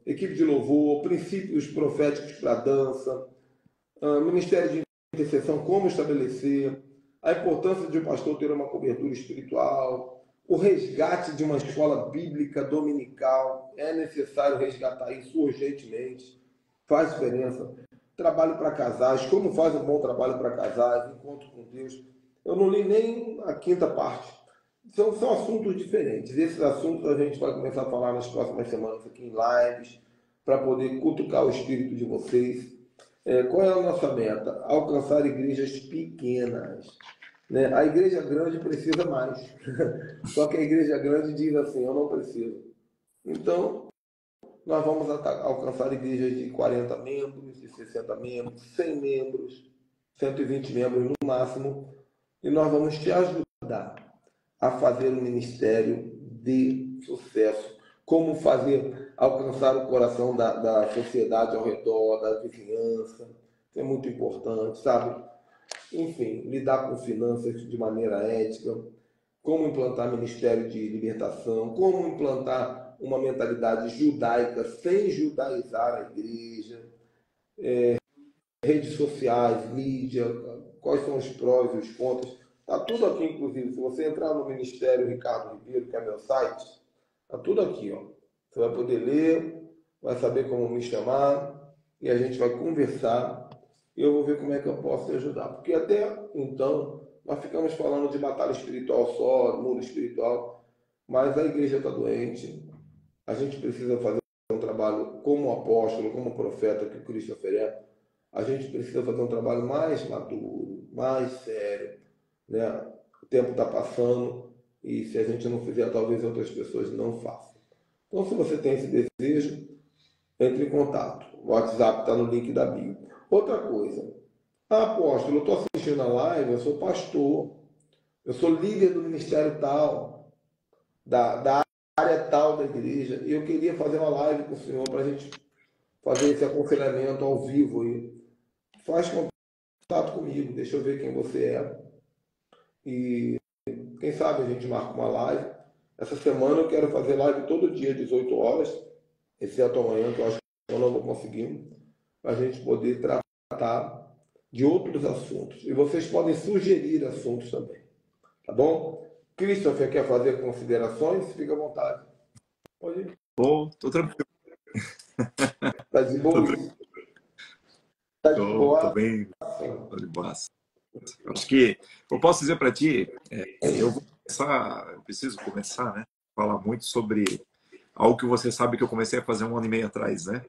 equipe de louvor, princípios proféticos para a dança, ministério de intercessão, como estabelecer, a importância de um pastor ter uma cobertura espiritual, o resgate de uma escola bíblica dominical. É necessário resgatar isso urgentemente, faz diferença. Trabalho para casais, como faz um bom trabalho para casais, encontro com Deus. Eu não li nem a quinta parte. São assuntos diferentes. Esses assuntos a gente vai começar a falar nas próximas semanas aqui em lives, para poder cutucar o espírito de vocês. Qual é a nossa meta? Alcançar igrejas pequenas. Né? A igreja grande precisa mais. Só que a igreja grande diz assim, eu não preciso. Então, nós vamos alcançar igrejas de 40 membros, de 60 membros, 100 membros, 120 membros no máximo. E nós vamos te ajudar a fazer um ministério de sucesso. Como fazer alcançar o coração da sociedade ao redor, da vizinhança. Isso é muito importante, sabe? Enfim, lidar com finanças de maneira ética, como implantar ministério de libertação, como implantar uma mentalidade judaica sem judaizar a igreja, redes sociais, mídia, quais são os prós e os contras. Está tudo aqui, inclusive. Se você entrar no Ministério Ricardo Ribeiro, que é meu site, está tudo aqui. Ó. Você vai poder ler, vai saber como me chamar, e a gente vai conversar, e eu vou ver como é que eu posso te ajudar. Porque até então, nós ficamos falando de batalha espiritual só, mundo espiritual, mas a igreja está doente, a gente precisa fazer um trabalho como apóstolo, como profeta que o Cristo oferece. A gente precisa fazer um trabalho mais maduro, mais sério, né? O tempo está passando e se a gente não fizer, talvez outras pessoas não façam. Então, se você tem esse desejo, entre em contato. O WhatsApp está no link da bio. Outra coisa. Apóstolo, eu estou assistindo a live, eu sou pastor, eu sou líder do ministério tal, da área tal da igreja, e eu queria fazer uma live com o senhor para a gente fazer esse aconselhamento ao vivo aí. Faz contato comigo, deixa eu ver quem você é. E quem sabe a gente marca uma live. Essa semana eu quero fazer live todo dia, 18 horas, exceto amanhã, que eu acho que eu não vou conseguir, para a gente poder tratar de outros assuntos. E vocês podem sugerir assuntos também. Tá bom? Christopher quer fazer considerações? Fica à vontade. Pode ir. Tô tranquilo. Tá de Tô, boa? tranquilo. Tá de Tô boa? bem. Tô de boa. Acho que eu posso dizer para ti, eu preciso começar, né? Falar muito sobre algo que você sabe que eu comecei a fazer 1 ano e meio atrás, né?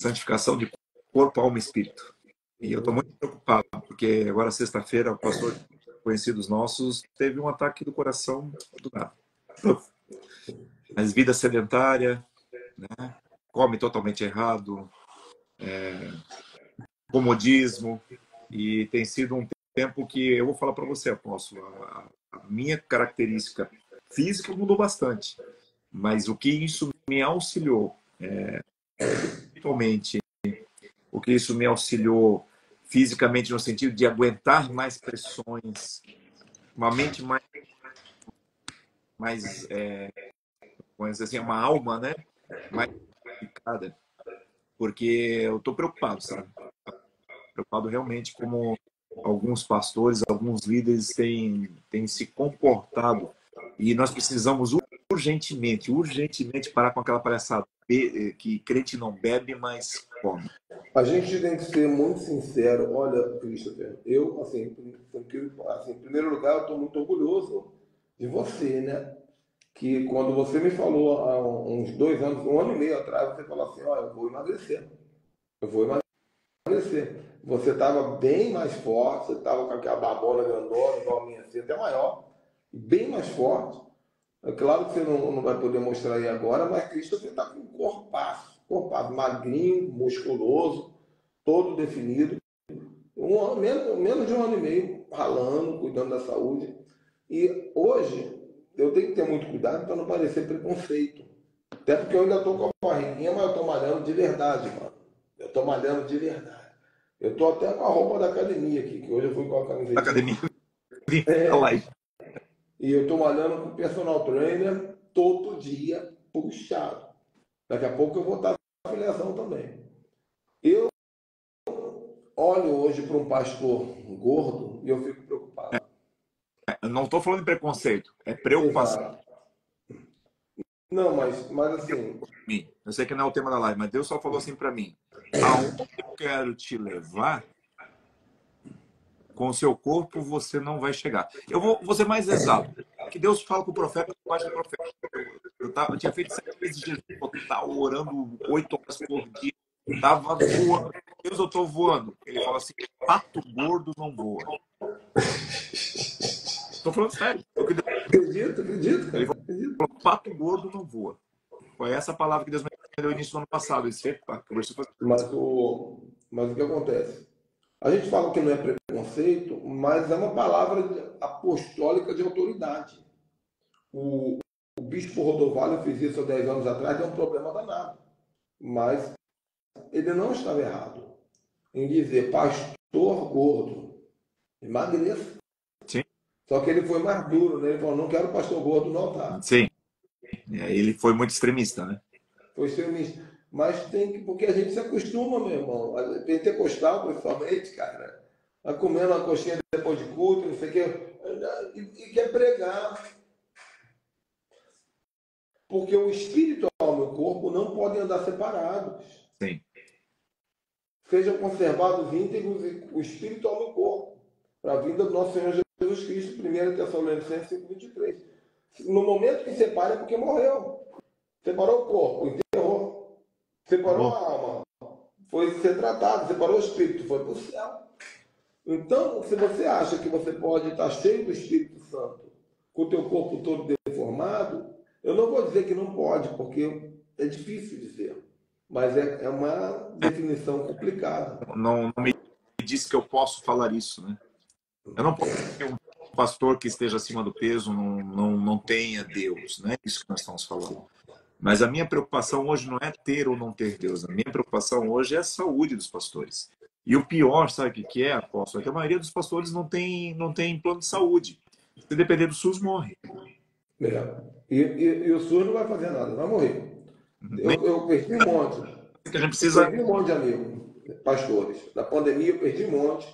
Santificação de corpo, alma e espírito. E eu estou muito preocupado, porque agora, sexta-feira, o pastor conhecidos nossos teve um ataque do coração do nada. Mas vida sedentária, né? Come totalmente errado, comodismo, e tem sido um tempo que eu vou falar para você, apóstolo, a minha característica física mudou bastante, mas o que isso me auxiliou, espiritualmente, o que isso me auxiliou fisicamente no sentido de aguentar mais pressões, uma mente mais vamos dizer assim, uma alma, né, mais complicada, porque eu estou preocupado, sabe? Preocupado realmente como alguns pastores, alguns líderes têm se comportado, e nós precisamos urgentemente parar com aquela palhaçada que crente não bebe, mas come. A gente tem que ser muito sincero. Olha, Christopher, eu, assim, em primeiro lugar, eu estou muito orgulhoso de você, né? Que quando você me falou há uns 2 anos, 1 ano e meio atrás, você falou assim, olha, eu vou emagrecer. Eu vou emagrecer. Você estava bem mais forte, você estava com aquela babona grandona, igual a minha, assim, até maior, bem mais forte. É claro que você não vai poder mostrar aí agora, mas Christopher está com um corpaço, magrinho, musculoso, todo definido. Menos de 1 ano e meio ralando, cuidando da saúde. E hoje eu tenho que ter muito cuidado para não parecer preconceito. Até porque eu ainda estou com a barriguinha, mas eu estou malhando de verdade, mano. Eu estou malhando de verdade. Eu estou até com a roupa da academia aqui, que hoje eu fui com a camisetinha. Academia, vim falar aí. E eu estou malhando com o personal trainer todo dia, puxado. Daqui a pouco eu vou estar na afiliação também. Eu olho hoje para um pastor gordo e eu fico preocupado. Eu não estou falando de preconceito, é preocupação. Exato. Não, mas assim, Eu sei que não é o tema da live, mas Deus só falou assim para mim: aonde eu quero te levar, com o seu corpo você não vai chegar. Vou ser mais exato. Que Deus fala com o profeta, com o profeta. Eu tinha feito 7 vezes de jejum total, orando 8 horas por dia. Tava voando. Deus, eu tô voando. Ele fala assim: pato gordo não voa. Tô falando sério. acredito, Ele falou: pato gordo não voa. Foi essa palavra que Deus me deu no início do ano passado. mas o que acontece? A gente fala que não é preconceito, mas é uma palavra apostólica de autoridade. O bispo Rodovalho fez isso há 10 anos atrás, deu um problema danado. Mas ele não estava errado em dizer pastor gordo, emagreça. Sim. Só que ele foi mais duro, né? Ele falou, não quero pastor gordo no altar. Sim. Ele foi muito extremista, né? Foi extremista. Mas tem que, porque a gente se acostuma, meu irmão. Pentecostal, principalmente, cara. Tá comendo uma coxinha depois de culto, não sei o quê. E quer pregar. Porque o espírito e o corpo não podem andar separados. Sim. Sejam conservados íntegros o espírito e o corpo. Para a vinda do nosso Senhor Jesus Cristo, 1 Tessalonicenses 5:23. No momento que separa é porque morreu. Separou o corpo, enterrou. Separou a alma, foi ser tratado. Separou o espírito, foi para o céu. Então, se você acha que você pode estar cheio do Espírito Santo, com o teu corpo todo deformado, eu não vou dizer que não pode, porque é difícil dizer. Mas é uma definição complicada. Não me disse que eu posso falar isso, né? Eu não posso dizer que um pastor que esteja acima do peso não tenha Deus, não é isso que nós estamos falando. Mas a minha preocupação hoje não é ter ou não ter Deus. A minha preocupação hoje é a saúde dos pastores. E o pior, sabe o que é, apóstolo? É que a maioria dos pastores não tem plano de saúde. Se depender do SUS, morre. É. E o SUS não vai fazer nada, vai morrer. Eu perdi um monte. Que a gente precisa... Eu perdi um monte de amigos, pastores. Na pandemia eu perdi um monte,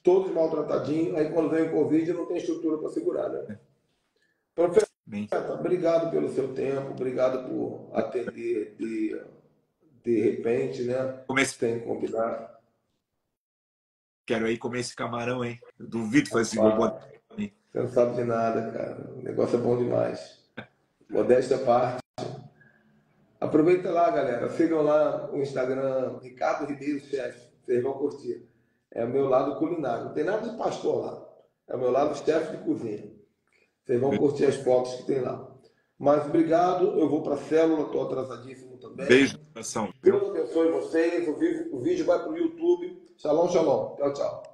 todos maltratadinhos. Aí quando vem o Covid não tem estrutura para segurar, né? Profeta, obrigado pelo seu tempo, obrigado por atender de repente, né? Sem combinar. Quero aí comer esse camarão, hein? Eu duvido fazer esse bobô. Você não sabe de nada, cara. O negócio é bom demais. Modéstia à parte. Aproveita lá, galera. Sigam lá o Instagram, Ricardo Ribeiro Chefe. Vocês vão curtir. É o meu lado culinário. Não tem nada de pastor lá. É o meu lado chefe de cozinha. Vocês vão curtir as fotos que tem lá. Mas obrigado. Eu vou para a célula. Estou atrasadíssimo também. Beijo no coração. Deus abençoe vocês. O vídeo vai para o YouTube. Shalom, shalom. Tchau, tchau.